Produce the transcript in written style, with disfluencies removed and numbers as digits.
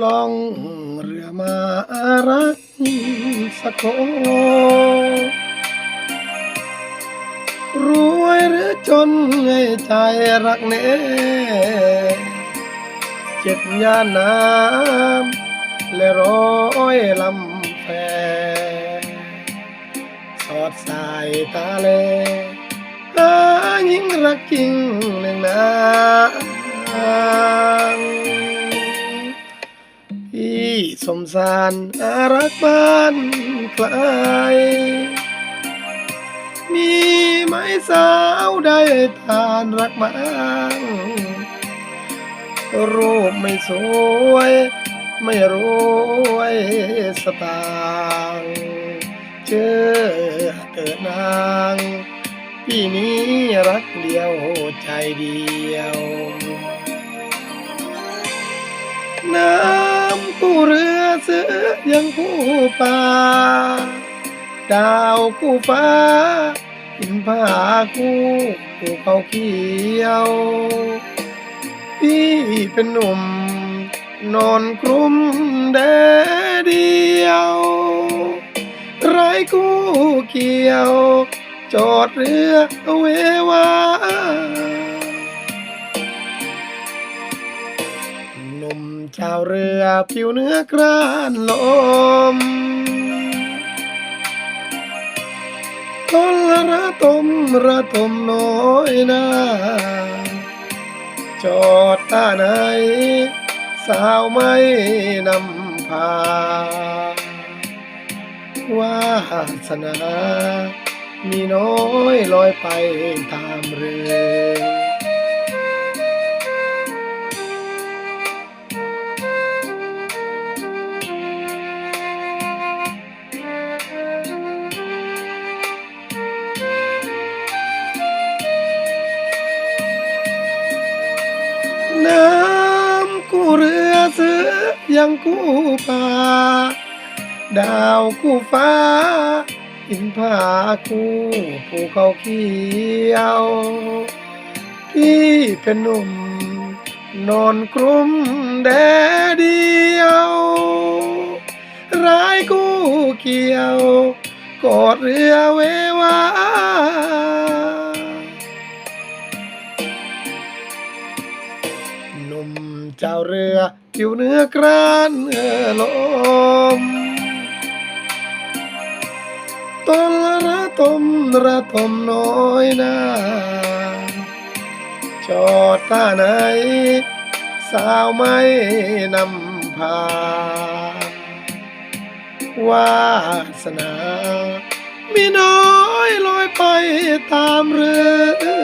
ล่องเรือมารักสักคนรวยหรือจนให้ใจรักแน่เจ็ดย่านน้ำและร้อยลำแพสอดสายตาแลหาหญิงรักจริงหนึ่งนางพี่สมสารรักบ้านไกลมีไหมสาวใดทานรักมังรูปไม่สวยไม่รวยสตางค์เจอเกิดนางพี่นี้รักเดียวใจเดียวน้ำคู่เรือเสือยังคู่ป่าดาวคู่ฟ้าหินผาคู่เขาเขียวพี่เป็นหนุ่มนอนกลุ้มแดดเดียวไร้คู่เกี่ยวจอดเรือเววาหนุ่มชาวเรือผิวเนื้อกรานลมคนระทมน้อยนาจอดท่าไหนสาวไม่นำพาวาสนามีน้อยลอยไปตามเรือน้ำคู่เรือเสือยังคู่ป่าดาวคู่ฟ้าหินผาคู่ภูเขาเขียวพี่เป็นหนุ่มนอนกลุ้มแดดเดียวร้ายคู่เกี่ยวกอดเรือเววาหนุ่มเจ้าเรือผิวเนื้อกรานลมต้นระทมน้อยนาจอดท่าไหนสาวไม่นำพาวาสนามีน้อยลอยไปตามเรือ